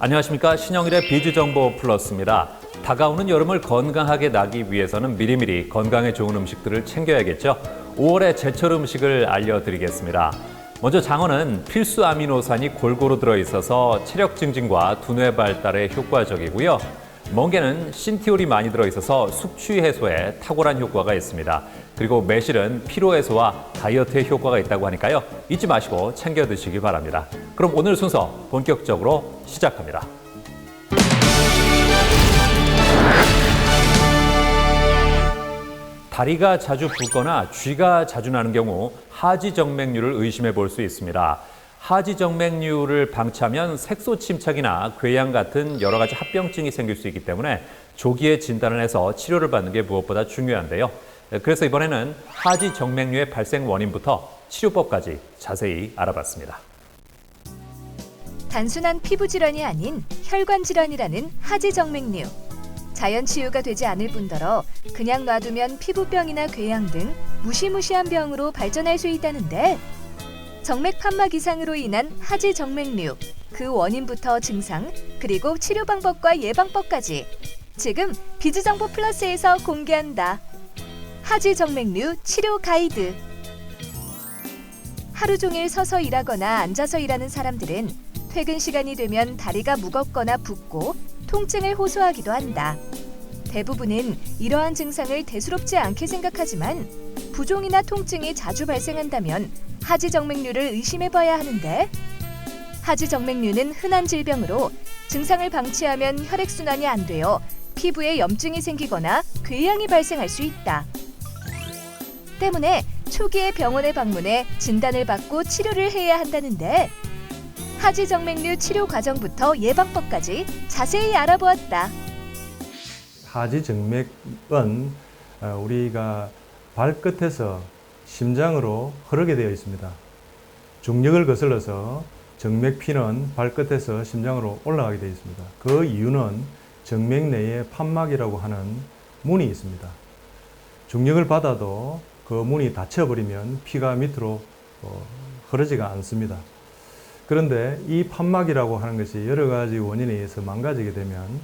안녕하십니까. 신영일의 비주정보 플러스입니다. 다가오는 여름을 건강하게 나기 위해서는 미리미리 건강에 좋은 음식들을 챙겨야겠죠. 5월의 제철 음식을 알려드리겠습니다. 먼저 장어는 필수 아미노산이 골고루 들어있어서 체력 증진과 두뇌 발달에 효과적이고요. 멍게는 신티올이 많이 들어있어서 숙취 해소에 탁월한 효과가 있습니다. 그리고 매실은 피로 해소와 다이어트에 효과가 있다고 하니까요. 잊지 마시고 챙겨 드시기 바랍니다. 그럼 오늘 순서 본격적으로 시작합니다. 다리가 자주 붓거나 쥐가 자주 나는 경우 하지정맥류를 의심해 볼 수 있습니다. 하지정맥류를 방치하면 색소 침착이나 궤양 같은 여러 가지 합병증이 생길 수 있기 때문에 조기에 진단을 해서 치료를 받는 게 무엇보다 중요한데요. 그래서 이번에는 하지정맥류의 발생 원인부터 치료법까지 자세히 알아봤습니다. 단순한 피부 질환이 아닌 혈관 질환이라는 하지정맥류. 자연 치유가 되지 않을 뿐더러 그냥 놔두면 피부병이나 궤양 등 무시무시한 병으로 발전할 수 있다는데, 정맥 판막 이상으로 인한 하지정맥류, 그 원인부터 증상, 그리고 치료 방법과 예방법까지 지금 비즈정보 플러스에서 공개한다. 하지정맥류 치료 가이드. 하루 종일 서서 일하거나 앉아서 일하는 사람들은 퇴근 시간이 되면 다리가 무겁거나 붓고 통증을 호소하기도 한다. 대부분은 이러한 증상을 대수롭지 않게 생각하지만 부종이나 통증이 자주 발생한다면 하지정맥류를 의심해봐야 하는데, 하지정맥류는 흔한 질병으로 증상을 방치하면 혈액순환이 안 되어 피부에 염증이 생기거나 궤양이 발생할 수 있다. 때문에 초기에 병원에 방문해 진단을 받고 치료를 해야 한다는데, 하지정맥류 치료 과정부터 예방법까지 자세히 알아보았다. 하지정맥은 우리가 발끝에서 심장으로 흐르게 되어 있습니다. 중력을 거슬러서 정맥피는 발끝에서 심장으로 올라가게 되어 있습니다. 그 이유는 정맥 내에 판막이라고 하는 문이 있습니다. 중력을 받아도 그 문이 닫혀버리면 피가 밑으로 흐르지가 않습니다. 그런데 이 판막이라고 하는 것이 여러 가지 원인에 의해서 망가지게 되면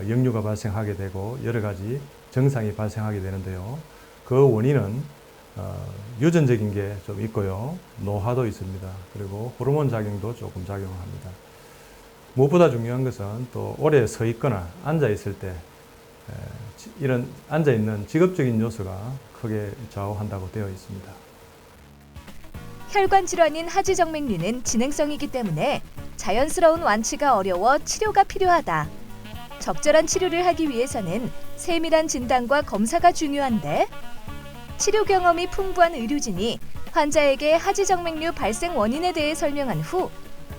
역류가 발생하게 되고 여러 가지 증상이 발생하게 되는데요. 그 원인은 유전적인 게 좀 있고요. 노화도 있습니다. 그리고 호르몬 작용도 조금 작용합니다. 무엇보다 중요한 것은 또 오래 서 있거나 앉아 있을 때 이런 앉아 있는 직업적인 요소가 크게 좌우한다고 되어 있습니다. 혈관 질환인 하지정맥류는 진행성이기 때문에 자연스러운 완치가 어려워 치료가 필요하다. 적절한 치료를 하기 위해서는 세밀한 진단과 검사가 중요한데, 치료 경험이 풍부한 의료진이 환자에게 하지정맥류 발생 원인에 대해 설명한 후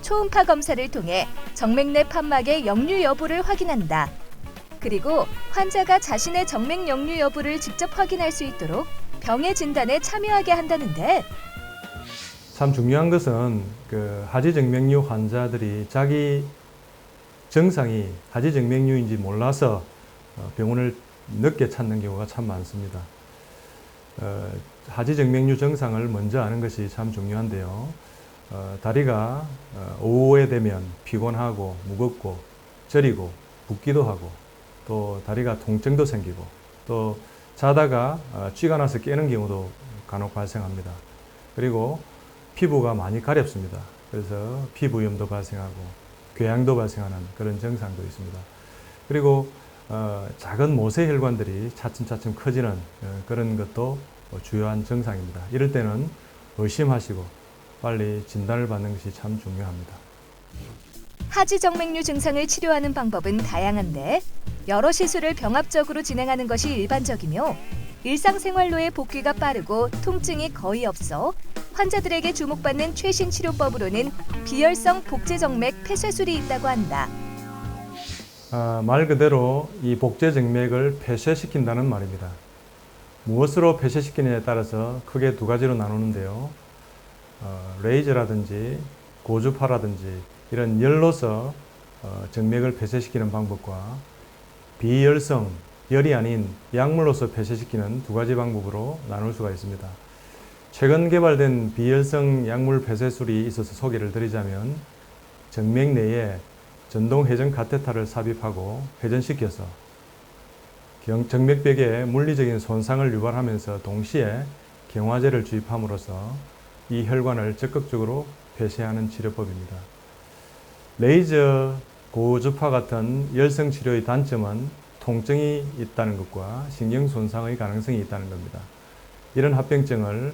초음파 검사를 통해 정맥 내 판막의 역류 여부를 확인한다. 그리고 환자가 자신의 정맥 역류 여부를 직접 확인할 수 있도록 병의 진단에 참여하게 한다는데, 참 중요한 것은 하지정맥류 환자들이 자기 증상이 하지정맥류인지 몰라서 병원을 늦게 찾는 경우가 참 많습니다. 하지정맥류 증상을 먼저 아는 것이 참 중요한데요. 다리가 오후에 되면 피곤하고 무겁고 저리고 붓기도 하고, 또 다리가 통증도 생기고, 또 자다가 쥐가 나서 깨는 경우도 간혹 발생합니다. 그리고 피부가 많이 가렵습니다. 그래서 피부염도 발생하고 궤양도 발생하는 그런 증상도 있습니다. 그리고 작은 모세 혈관들이 차츰차츰 커지는 그런 것도 주요한 증상입니다. 이럴 때는 의심하시고 빨리 진단을 받는 것이 참 중요합니다. 하지정맥류 증상을 치료하는 방법은 다양한데, 여러 시술을 병합적으로 진행하는 것이 일반적이며 일상생활로의 복귀가 빠르고 통증이 거의 없어 환자들에게 주목받는 최신 치료법으로는 비혈성 복제정맥 폐쇄술이 있다고 한다. 말 그대로 이 복제정맥을 폐쇄시킨다는 말입니다. 무엇으로 폐쇄시키느냐에 따라서 크게 두 가지로 나누는데요. 레이저라든지 고주파라든지 이런 열로서 정맥을 폐쇄시키는 방법과 비열성, 열이 아닌 약물로서 폐쇄시키는 두 가지 방법으로 나눌 수가 있습니다. 최근 개발된 비열성 약물 폐쇄술이 있어서 소개를 드리자면 정맥 내에 전동 회전 카테터를 삽입하고 회전시켜서 정맥벽에 물리적인 손상을 유발하면서 동시에 경화제를 주입함으로써 이 혈관을 적극적으로 폐쇄하는 치료법입니다. 레이저 고주파 같은 열성 치료의 단점은 통증이 있다는 것과 신경 손상의 가능성이 있다는 겁니다. 이런 합병증을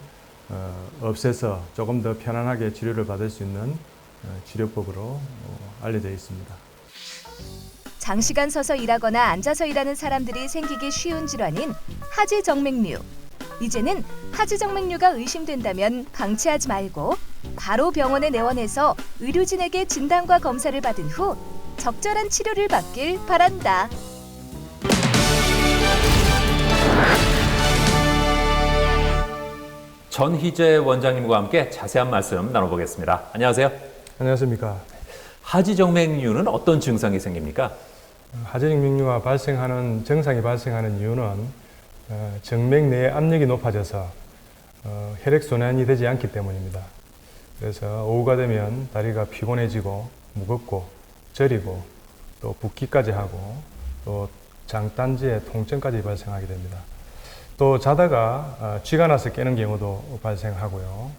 없애서 조금 더 편안하게 치료를 받을 수 있는 치료법으로 알려져 있습니다. 장시간 서서 일하거나 앉아서 일하는 사람들이 생기기 쉬운 질환인 하지정맥류. 이제는 하지정맥류가 의심된다면 방치하지 말고 바로 병원에 내원해서 의료진에게 진단과 검사를 받은 후 적절한 치료를 받길 바란다. 전희재 원장님과 함께 자세한 말씀 나눠보겠습니다. 안녕하세요. 안녕하십니까. 하지정맥류는 어떤 증상이 생깁니까? 하지정맥류가 증상이 발생하는 이유는 정맥 내의 압력이 높아져서 혈액순환이 되지 않기 때문입니다. 그래서 오후가 되면 다리가 피곤해지고 무겁고 저리고 또 붓기까지 하고 또 장단지에 통증까지 발생하게 됩니다. 또 자다가 쥐가 나서 깨는 경우도 발생하고요.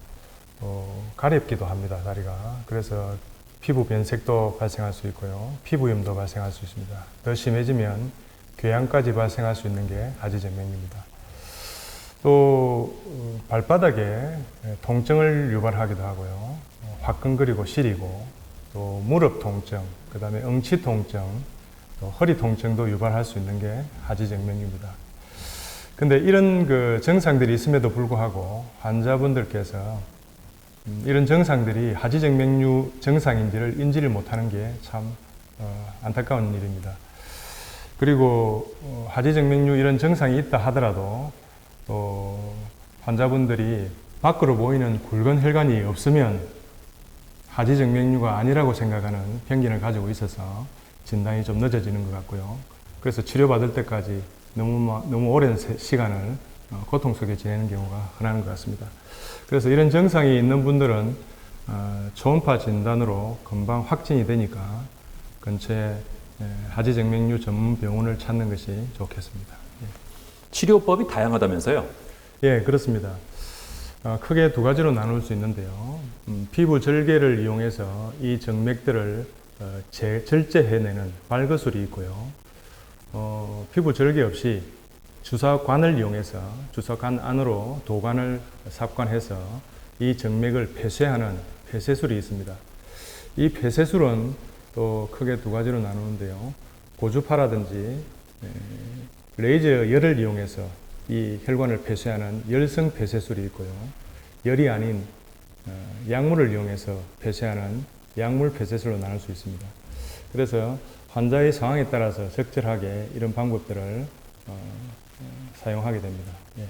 또 가렵기도 합니다, 다리가. 그래서 피부 변색도 발생할 수 있고요. 피부염도 발생할 수 있습니다. 더 심해지면 궤양까지 발생할 수 있는 게 하지정맥류입니다. 또 발바닥에 통증을 유발하기도 하고요. 화끈거리고 시리고 또 무릎 통증, 그 다음에 엉치 통증, 또 허리 통증도 유발할 수 있는 게 하지정맥류입니다. 근데 이런 증상들이 있음에도 불구하고 환자분들께서 이런 증상들이 하지정맥류 증상인지를 인지를 못하는 게 참 안타까운 일입니다. 그리고 하지정맥류 이런 증상이 있다 하더라도 또 환자분들이 밖으로 보이는 굵은 혈관이 없으면 하지정맥류가 아니라고 생각하는 편견을 가지고 있어서 진단이 좀 늦어지는 것 같고요. 그래서 치료받을 때까지 너무 오랜 시간을 고통 속에 지내는 경우가 흔한 것 같습니다. 그래서 이런 증상이 있는 분들은 초음파 진단으로 금방 확진이 되니까 근처에 하지정맥류 전문 병원을 찾는 것이 좋겠습니다. 치료법이 다양하다면서요? 예, 그렇습니다. 크게 두 가지로 나눌 수 있는데요. 피부 절개를 이용해서 이 정맥들을 절제해내는 발거술이 있고요. 피부 절개 없이 주사관을 이용해서 주사관 안으로 도관을 삽관해서 이 정맥을 폐쇄하는 폐쇄술이 있습니다. 이 폐쇄술은 또 크게 두 가지로 나누는데요. 고주파라든지 레이저 열을 이용해서 이 혈관을 폐쇄하는 열성 폐쇄술이 있고요. 열이 아닌 약물을 이용해서 폐쇄하는 약물 폐쇄술로 나눌 수 있습니다. 그래서 환자의 상황에 따라서 적절하게 이런 방법들을 사용하게 됩니다. 예.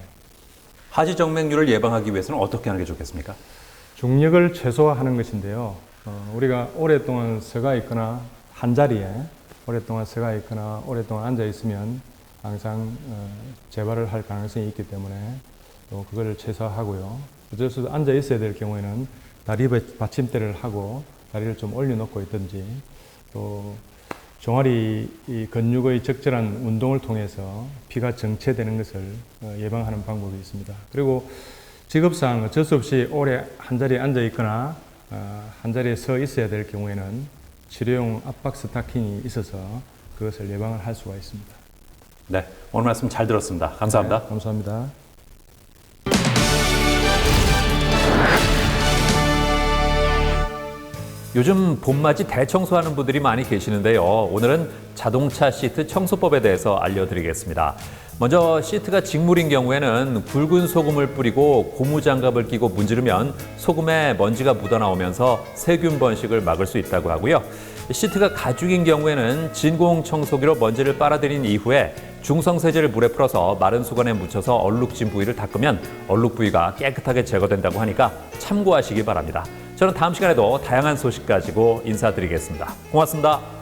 하지정맥류를 예방하기 위해서는 어떻게 하는 게 좋겠습니까? 중력을 최소화하는 것인데요. 우리가 오랫동안 서가 있거나 한 자리에 오랫동안 서가 있거나 오랫동안 앉아 있으면 항상 재발을 할 가능성이 있기 때문에 또 그걸 최소화하고요. 어쩔 수 없이 앉아 있어야 될 경우에는 다리 받침대를 하고 다리를 좀 올려놓고 있든지 또 종아리 이 근육의 적절한 운동을 통해서 피가 정체되는 것을 예방하는 방법이 있습니다. 그리고 직업상 어쩔 수 없이 오래 한 자리에 앉아 있거나 한 자리에 서 있어야 될 경우에는 치료용 압박 스타킹이 있어서 그것을 예방을 할 수가 있습니다. 네, 오늘 말씀 잘 들었습니다. 감사합니다. 네, 감사합니다. 요즘 봄맞이 대청소하는 분들이 많이 계시는데요. 오늘은 자동차 시트 청소법에 대해서 알려드리겠습니다. 먼저 시트가 직물인 경우에는 굵은 소금을 뿌리고 고무장갑을 끼고 문지르면 소금에 먼지가 묻어나오면서 세균 번식을 막을 수 있다고 하고요. 시트가 가죽인 경우에는 진공 청소기로 먼지를 빨아들인 이후에 중성세제를 물에 풀어서 마른 수건에 묻혀서 얼룩진 부위를 닦으면 얼룩 부위가 깨끗하게 제거된다고 하니까 참고하시기 바랍니다. 저는 다음 시간에도 다양한 소식 가지고 인사드리겠습니다. 고맙습니다.